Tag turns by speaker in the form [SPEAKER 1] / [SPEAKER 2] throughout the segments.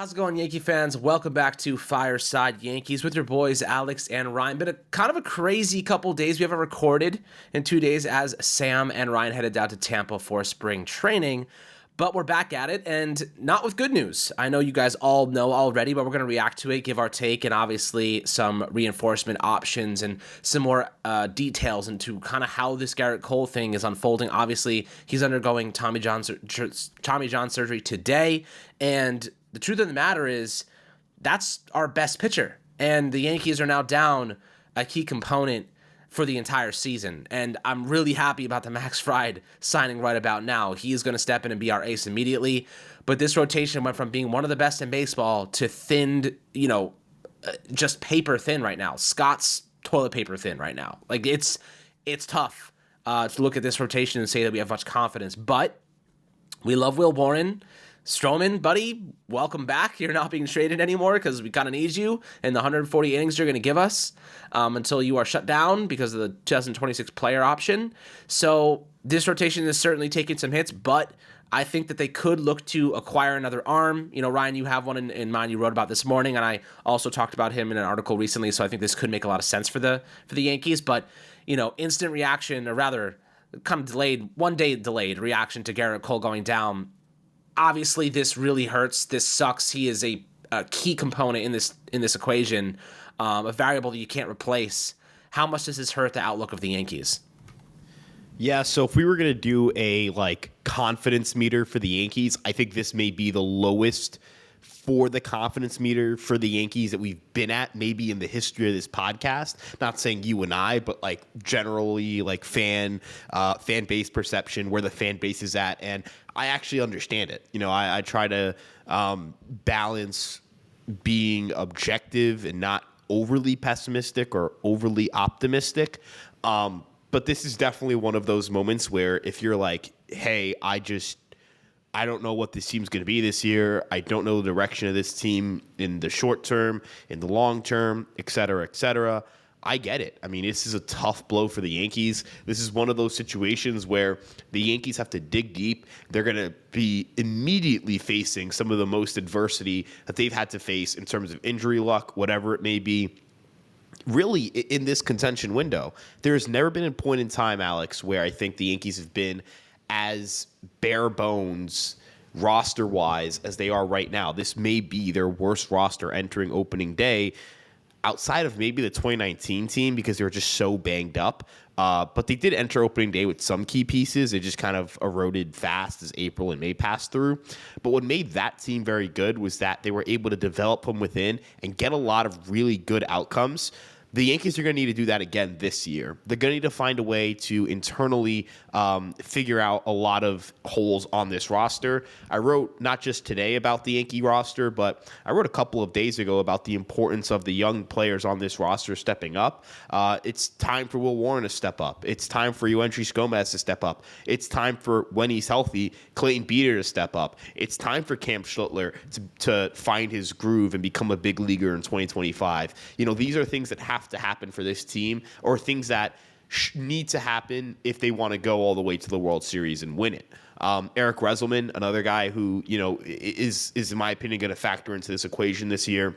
[SPEAKER 1] How's it going, Yankee fans? Welcome back to Fireside Yankees with your boys, Alex and Ryan. Been a kind of a crazy couple days. We haven't recorded in 2 days as Sam and Ryan headed down to Tampa for spring training. But we're back at it, and not with good news. I know you guys all know already, but we're going to react to it, give our take, and obviously some reinforcement options and some more details into kind of how this Gerrit Cole thing is unfolding. Obviously, he's undergoing Tommy John surgery today, and the truth of the matter is that's our best pitcher, and the Yankees are now down a key component for the entire season. And I'm really happy about the Max Fried signing right about now. He is going to step in and be our ace immediately. But this rotation went from being one of the best in baseball to thinned, just paper thin right now. Scott's toilet paper thin right now. Like it's tough to look at this rotation and say that we have much confidence. But we love Will Warren. Stroman, buddy, welcome back. You're not being traded anymore because we kind of need you in the 140 innings you're going to give us until you are shut down because of the 2026 player option. So this rotation is certainly taking some hits, but I think that they could look to acquire another arm. Ryan, you have one in mind you wrote about this morning, and I also talked about him in an article recently, so I think this could make a lot of sense for the Yankees. But, instant reaction, or rather kind of one-day delayed reaction to Gerrit Cole going down. Obviously, this really hurts. This sucks. He is a key component in this equation, a variable that you can't replace. How much does this hurt the outlook of the Yankees?
[SPEAKER 2] Yeah, so if we were going to do a confidence meter for the Yankees, I think this may be the lowest for the confidence meter for the Yankees that we've been at maybe in the history of this podcast. Not saying you and I, but generally fan base perception, where the fan base is at. And I actually understand it. I try to balance being objective and not overly pessimistic or overly optimistic. But this is definitely one of those moments where if you're like, hey, I don't know what this team's going to be this year. I don't know the direction of this team in the short term, in the long term, et cetera, et cetera. I get it. I mean, this is a tough blow for the Yankees. This is one of those situations where the Yankees have to dig deep. They're going to be immediately facing some of the most adversity that they've had to face in terms of injury luck, whatever it may be. Really, in this contention window, there has never been a point in time, Alex, where I think the Yankees have been as bare bones roster-wise as they are right now. This may be their worst roster entering opening day outside of maybe the 2019 team because they were just so banged up. But they did enter opening day with some key pieces. They just kind of eroded fast as April and May passed through. But what made that team very good was that they were able to develop from within and get a lot of really good outcomes. The Yankees are going to need to do that again this year. They're going to need to find a way to internally figure out a lot of holes on this roster. I wrote not just today about the Yankee roster, but I wrote a couple of days ago about the importance of the young players on this roster stepping up. It's time for Will Warren to step up. It's time for Yoendrys Gomez to step up. It's time for, when he's healthy, Clayton Beeter to step up. It's time for Cam Schluttler to find his groove and become a big leaguer in 2025. These are things that have to happen for this team, or things that need to happen if they want to go all the way to the World Series and win it. Eric Resselman, another guy who is in my opinion going to factor into this equation this year.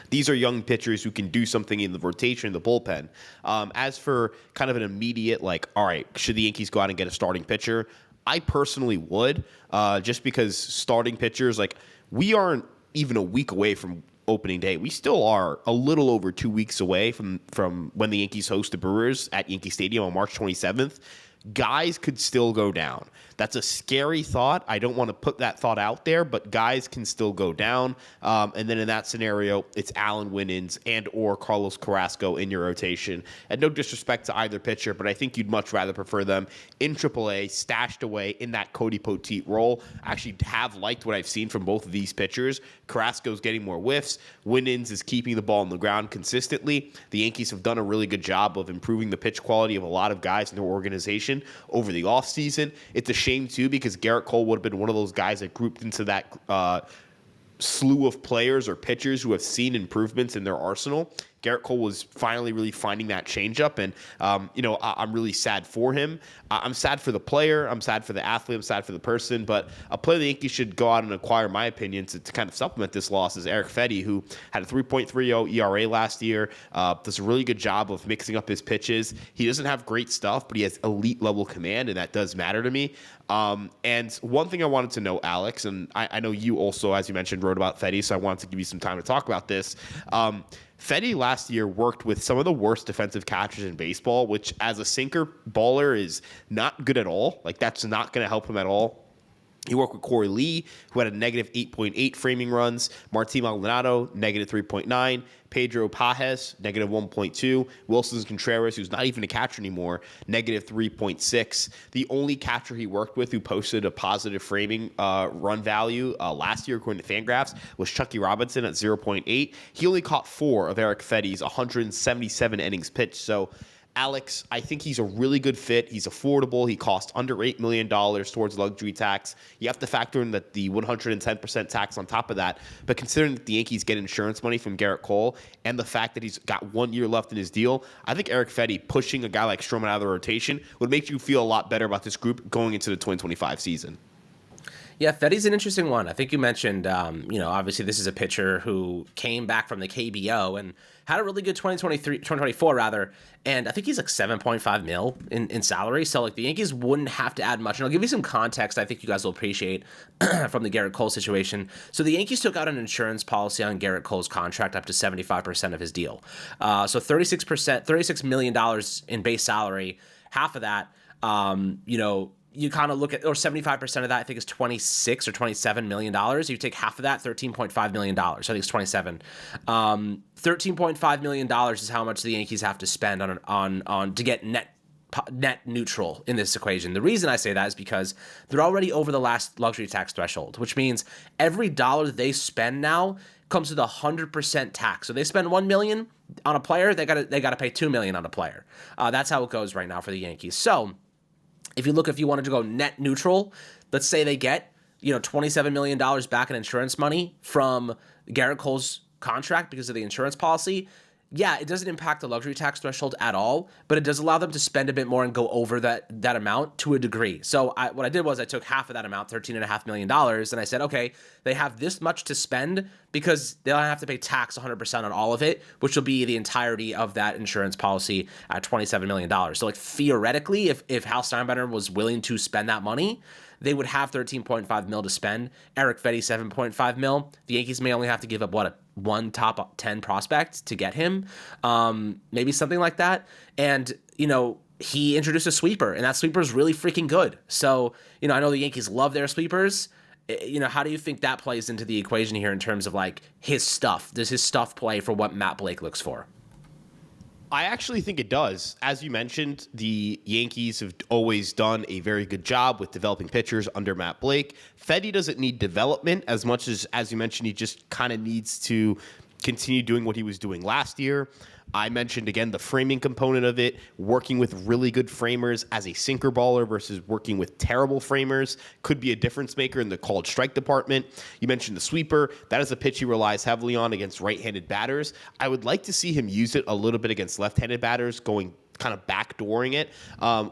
[SPEAKER 2] These are young pitchers who can do something in the rotation, the bullpen. As for kind of an immediate all right, should the Yankees go out and get a starting pitcher? I personally would, just because starting pitchers, we aren't even a week away from opening day. We still are a little over 2 weeks away from when the Yankees host the Brewers at Yankee Stadium on March 27th. Guys could still go down. That's a scary thought. I don't want to put that thought out there, but guys can still go down. And then in that scenario, it's Allen Winans and or Carlos Carrasco in your rotation. And no disrespect to either pitcher, but I think you'd much rather prefer them in AAA, stashed away in that Cody Poteet role. I actually have liked what I've seen from both of these pitchers. Carrasco's getting more whiffs. Winans is keeping the ball on the ground consistently. The Yankees have done a really good job of improving the pitch quality of a lot of guys in their organization over the offseason. It's a shame, too, because Gerrit Cole would have been one of those guys that grouped into that slew of players or pitchers who have seen improvements in their arsenal. Gerrit Cole was finally really finding that changeup, and I'm really sad for him. I'm sad for the player. I'm sad for the athlete. I'm sad for the person. But a player the Yankees should go out and acquire, in my opinion, to kind of supplement this loss is Eric Fedde, who had a 3.30 ERA last year. Does a really good job of mixing up his pitches. He doesn't have great stuff, but he has elite level command, and that does matter to me. And one thing I wanted to know, Alex, and I know you also, as you mentioned, wrote about Fedde, so I wanted to give you some time to talk about this. Fedde last year worked with some of the worst defensive catchers in baseball, which as a sinker baller is not good at all. Like, that's not going to help him at all. He worked with Corey Lee, who had a negative 8.8 framing runs, Martin Maldonado, negative 3.9, Pedro Pajes, negative 1.2, Wilson Contreras, who's not even a catcher anymore, negative 3.6. The only catcher he worked with who posted a positive framing run value last year, according to Fangraphs, was Chucky Robinson at 0.8. He only caught 4 of Eric Fedde's 177 innings pitched. So, Alex, I think he's a really good fit. He's affordable. He costs under $8 million towards luxury tax. You have to factor in that the 110% tax on top of that. But considering that the Yankees get insurance money from Gerrit Cole and the fact that he's got 1 year left in his deal, I think Eric Fedde pushing a guy like Stroman out of the rotation would make you feel a lot better about this group going into the 2025 season.
[SPEAKER 1] Yeah, Fedde's an interesting one. I think you mentioned, obviously this is a pitcher who came back from the KBO and had a really good 2024 rather. And I think he's like 7.5 mil in salary. So like the Yankees wouldn't have to add much. And I'll give you some context I think you guys will appreciate from the Gerrit Cole situation. So the Yankees took out an insurance policy on Gerrit Cole's contract up to 75% of his deal. So $36 million in base salary, half of that, you kind of look at, or 75% of that, I think is $26 or $27 million. You take half of that, $13.5 million. I think it's 27. $13.5 million is how much the Yankees have to spend on to get net neutral in this equation. The reason I say that is because they're already over the last luxury tax threshold, which means every dollar that they spend now comes with 100% tax. So they spend $1 million on a player, they got to pay $2 million on a player. That's how it goes right now for the Yankees. So if you wanted to go net neutral, let's say they get, $27 million back in insurance money from Gerrit Cole's contract because of the insurance policy. Yeah, it doesn't impact the luxury tax threshold at all, but it does allow them to spend a bit more and go over that amount to a degree. So what I did was I took half of that amount, $13.5 million, and I said, okay, they have this much to spend because they'll have to pay tax 100% on all of it, which will be the entirety of that insurance policy at $27 million. So like theoretically, if Hal Steinbrenner was willing to spend that money, they would have 13.5 mil to spend. Eric Fedde, 7.5 mil. The Yankees may only have to give up, one top 10 prospect to get him, maybe something like that. And, he introduced a sweeper, and that sweeper is really freaking good. So, I know the Yankees love their sweepers. How do you think that plays into the equation here in terms of like his stuff? Does his stuff play for what Matt Blake looks for?
[SPEAKER 2] I actually think it does. As you mentioned, the Yankees have always done a very good job with developing pitchers under Matt Blake. Fedde doesn't need development as much as you mentioned, he just kind of needs to continue doing what he was doing last year. I mentioned, again, the framing component of it, working with really good framers as a sinker baller versus working with terrible framers could be a difference maker in the called strike department. You mentioned the sweeper. That is a pitch he relies heavily on against right-handed batters. I would like to see him use it a little bit against left-handed batters, going kind of backdooring it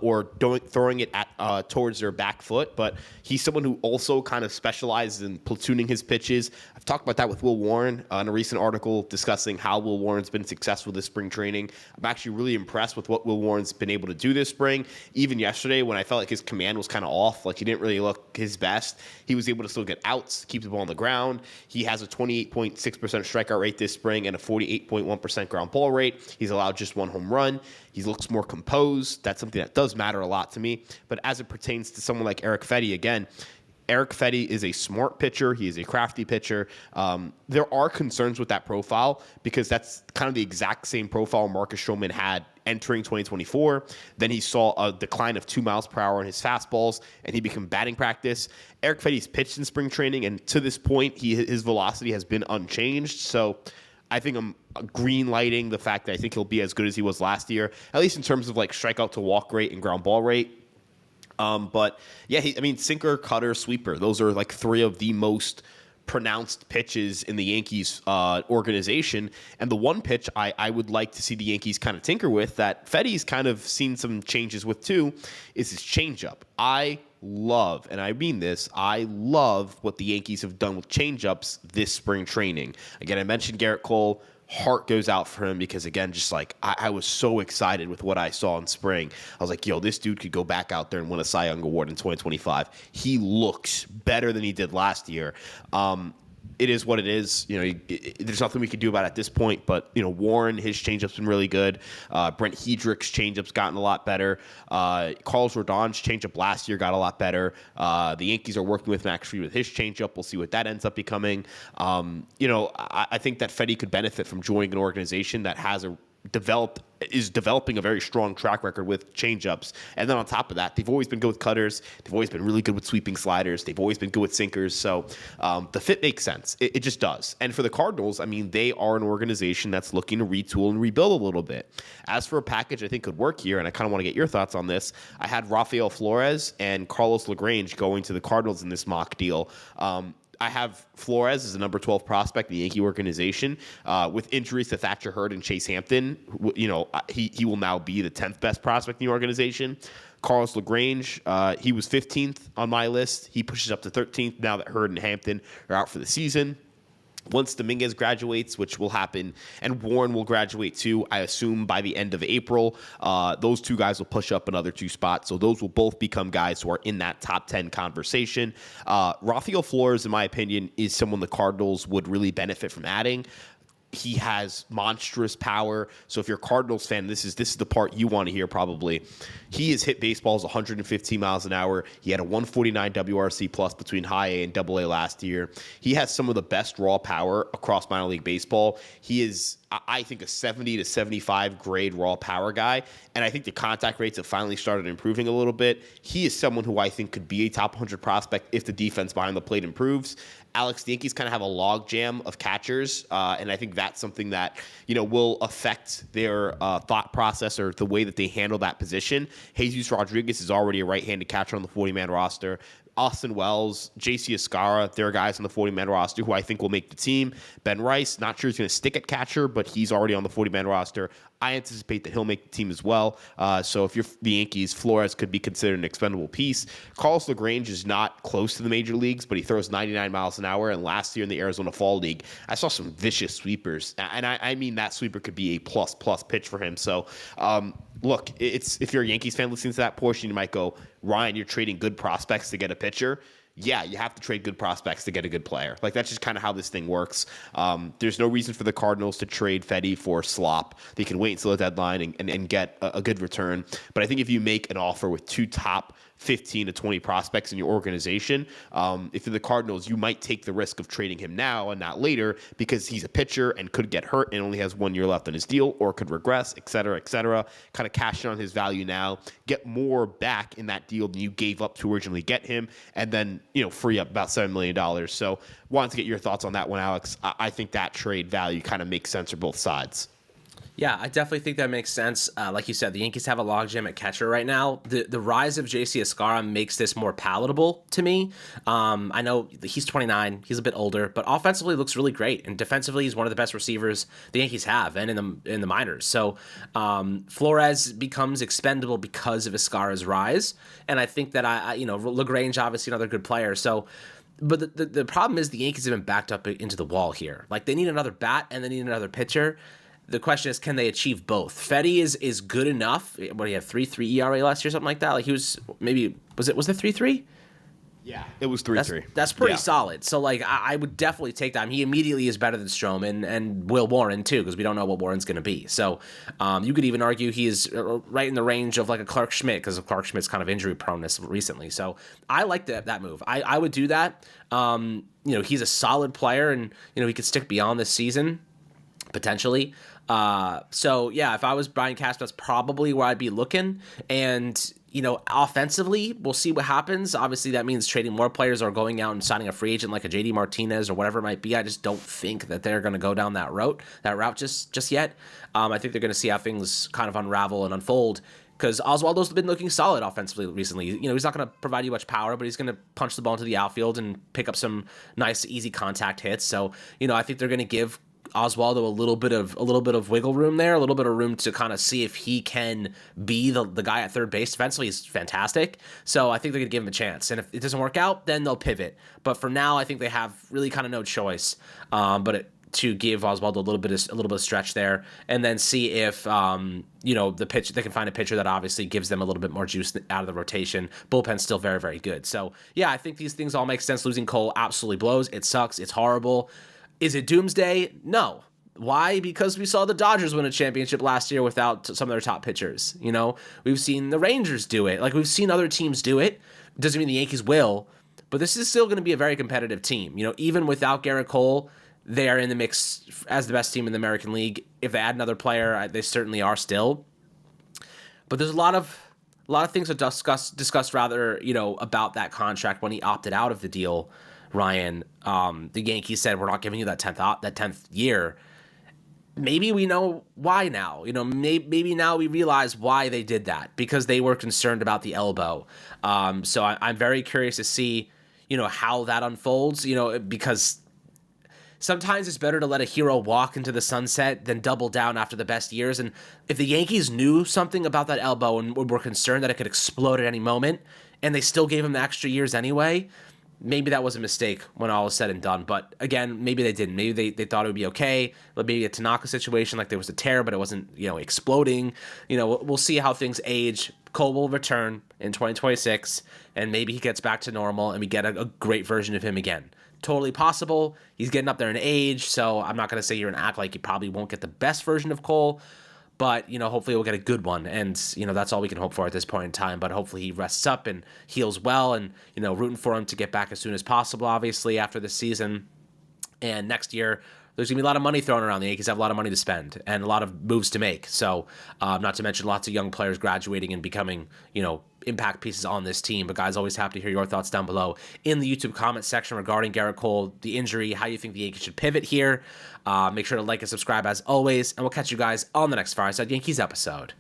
[SPEAKER 2] or throwing it at towards their back foot. But he's someone who also kind of specializes in platooning his pitches. I've talked about that with Will Warren in a recent article discussing how Will Warren's been successful this spring training. I'm actually really impressed with what Will Warren's been able to do this spring. Even yesterday when I felt like his command was kind of off, like he didn't really look his best, he was able to still get outs, keep the ball on the ground. He has a 28.6% strikeout rate this spring and a 48.1% ground ball rate. He's allowed just 1 home run. He looks more composed. That's something that does matter a lot to me. But as it pertains to someone like Eric Fedde, again, Eric Fedde is a smart pitcher. He is a crafty pitcher. There are concerns with that profile because that's kind of the exact same profile Marcus Stroman had entering 2024. Then he saw a decline of 2 miles per hour in his fastballs, and he became batting practice. Eric Fedde's pitched in spring training, and to this point, his velocity has been unchanged. So I think I'm green lighting the fact that I think he'll be as good as he was last year, at least in terms of like strikeout to walk rate and ground ball rate. But yeah, sinker, cutter, sweeper. Those are like 3 of the most pronounced pitches in the Yankees organization. And the one pitch I would like to see the Yankees kind of tinker with that Fedde's kind of seen some changes with too is his changeup. I love, and I mean this, I love what the Yankees have done with changeups this spring training. Again, I mentioned Gerrit Cole. Heart goes out for him because, again, just like I was so excited with what I saw in spring. I was like, yo, this dude could go back out there and win a Cy Young Award in 2025. He looks better than he did last year. It is what it is. There's nothing we can do about it at this point. But, Warren, his changeup's been really good. Brent Hedrick's changeup's gotten a lot better. Carlos Rodon's changeup last year got a lot better. The Yankees are working with Max Fried with his changeup. We'll see what that ends up becoming. I think that Fedde could benefit from joining an organization that has is developing a very strong track record with changeups. And then on top of that, they've always been good with cutters. They've always been really good with sweeping sliders. They've always been good with sinkers. So the fit makes sense. It just does. And for the Cardinals, I mean, they are an organization that's looking to retool and rebuild a little bit. As for a package I think could work here, and I kind of want to get your thoughts on this, I had Rafael Flores and Carlos LaGrange going to the Cardinals in this mock deal. I have Flores as a number 12 prospect in the Yankee organization. With injuries to Thatcher Hurd and Chase Hampton, he will now be the 10th best prospect in the organization. Carlos LaGrange, he was 15th on my list. He pushes up to 13th now that Hurd and Hampton are out for the season. Once Dominguez graduates, which will happen, and Warren will graduate too, I assume by the end of April, those two guys will push up another 2 spots. So those will both become guys who are in that top 10 conversation. Rafael Flores, in my opinion, is someone the Cardinals would really benefit from adding. He has monstrous power. So if you're a Cardinals fan, this is the part you want to hear probably. He has hit baseballs 115 miles an hour. He had a 149 WRC plus between high A and double A last year. He has some of the best raw power across minor league baseball. He is, I think, a 70 to 75 grade raw power guy. And I think the contact rates have finally started improving a little bit. He is someone who I think could be a top 100 prospect if the defense behind the plate improves. Alex, the Yankees kind of have a log jam of catchers, and I think that's something that will affect their thought process or the way that they handle that position. Jesus Rodriguez is already a right-handed catcher on the 40-man roster. Austin Wells, J.C. Escara, they're guys on the 40-man roster who I think will make the team. Ben Rice, not sure he's going to stick at catcher, but he's already on the 40-man roster. I anticipate that he'll make the team as well. So if you're the Yankees, Flores could be considered an expendable piece. Carlos LaGrange is not close to the major leagues, but he throws 99 miles an hour. And last year in the Arizona Fall League, I saw some vicious sweepers. And I mean that sweeper could be a plus pitch for him. So, look, if you're a Yankees fan listening to that portion, you might go, Ryan, you're trading good prospects to get a pitcher. Yeah, you have to trade good prospects to get a good player. Like, that's just kind of how this thing works. There's no reason for the Cardinals to trade Fedde for slop. They can wait until the deadline and get a good return. But I think if you make an offer with 2 top 15 to 20 prospects in your organization, if you're the Cardinals, you might take the risk of trading him now and not later because he's a pitcher and could get hurt and only has 1 year left on his deal or could regress, et cetera, et cetera. Kind of cash in on his value now, get more back in that deal than you gave up to originally get him, and then free up about $7 million. So wanted to get your thoughts on that one, Alex. I think that trade value kind of makes sense for both sides.
[SPEAKER 1] Yeah, I definitely think that makes sense. Like you said, the Yankees have a logjam at catcher right now. The rise of J.C. Escara makes this more palatable to me. I know he's 29, he's a bit older, but offensively looks really great, and defensively he's one of the best receivers the Yankees have, and in the minors. So Flores becomes expendable because of Escara's rise, and I think that LaGrange obviously another good player. So. But the problem is the Yankees have been backed up into the wall here. Like, they need another bat and they need another pitcher. The question is, can they achieve both? Fedde is good enough. What, he had 3.3 ERA last year, something like that? Like, he was maybe, was it 3.3?
[SPEAKER 2] Yeah, it was 3.3.
[SPEAKER 1] That's pretty solid. So, like, I would definitely take that. He immediately is better than Stroman and Will Warren, too, because we don't know what Warren's going to be. So, you could even argue he is right in the range of, like, a Clark Schmidt, because of Clark Schmidt's kind of injury proneness recently. So, I like that move. I would do that. He's a solid player, and, he could stick beyond this season, potentially. So, yeah, if I was Brian Cashman, that's probably where I'd be looking. And, offensively, we'll see what happens. Obviously, that means trading more players or going out and signing a free agent like a JD Martinez or whatever it might be. I just don't think that they're going to go down that route just yet. I think they're going to see how things kind of unravel and unfold. because Oswaldo's been looking solid offensively recently. You know, he's not going to provide you much power, but he's going to punch the ball into the outfield and pick up some nice, easy contact hits. So, you know, I think they're going to give Oswaldo a little bit of wiggle room there, a little bit of room to kind of see if he can be the guy at third base. Defensively, he's fantastic. So I think they're going to give him a chance. And if it doesn't work out, then they'll pivot. But for now, I think they have really kind of no choice. To give Oswaldo a little bit of stretch there, and then see if you know, the pitch, they can find a pitcher that obviously gives them a little bit more juice out of the rotation. Bullpen's still very, very good. So yeah, I think these things all make sense. Losing Cole absolutely blows. It sucks. It's horrible. Is it doomsday? No. Why? Because we saw the Dodgers win a championship last year without some of their top pitchers. You know, we've seen the Rangers do it. Like, we've seen other teams do it. Doesn't mean the Yankees will, but this is still going to be a very competitive team. You know, even without Gerrit Cole, they are in the mix as the best team in the American League. If they add another player, they certainly are still. But there's a lot of things to discuss rather, you know, about that contract when he opted out of the deal. Ryan, the Yankees said, we're not giving you that 10th year. Maybe we know why now. You know, maybe now we realize why they did that, because they were concerned about the elbow. So I'm very curious to see, you know, how that unfolds, you know, because sometimes it's better to let a hero walk into the sunset than double down after the best years. And if the Yankees knew something about that elbow and were concerned that it could explode at any moment, and they still gave him the extra years anyway, maybe that was a mistake when all was said and done. But again, maybe they didn't. Maybe they thought it would be okay. Maybe a Tanaka situation, like there was a tear, but it wasn't, you know, exploding. You know, we'll see how things age. Cole will return in 2026, and maybe he gets back to normal, and we get a great version of him again. Totally possible. He's getting up there in age, so I'm not going to say you're going to act like you probably won't get the best version of Cole, but, you know, hopefully we'll get a good one, and, you know, that's all we can hope for at this point in time. But hopefully he rests up and heals well, and, you know, rooting for him to get back as soon as possible, obviously, after this season. And next year, there's going to be a lot of money thrown around. The Yankees have a lot of money to spend and a lot of moves to make. So, not to mention lots of young players graduating and becoming, you know, impact pieces on this team. But guys, always happy to hear your thoughts down below in the YouTube comment section regarding Gerrit Cole, the injury, how you think the Yankees should pivot here. Make sure to like and subscribe as always, and we'll catch you guys on the next Fireside Yankees episode.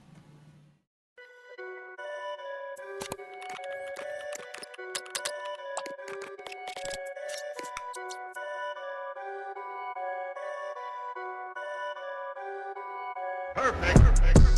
[SPEAKER 3] Perfect.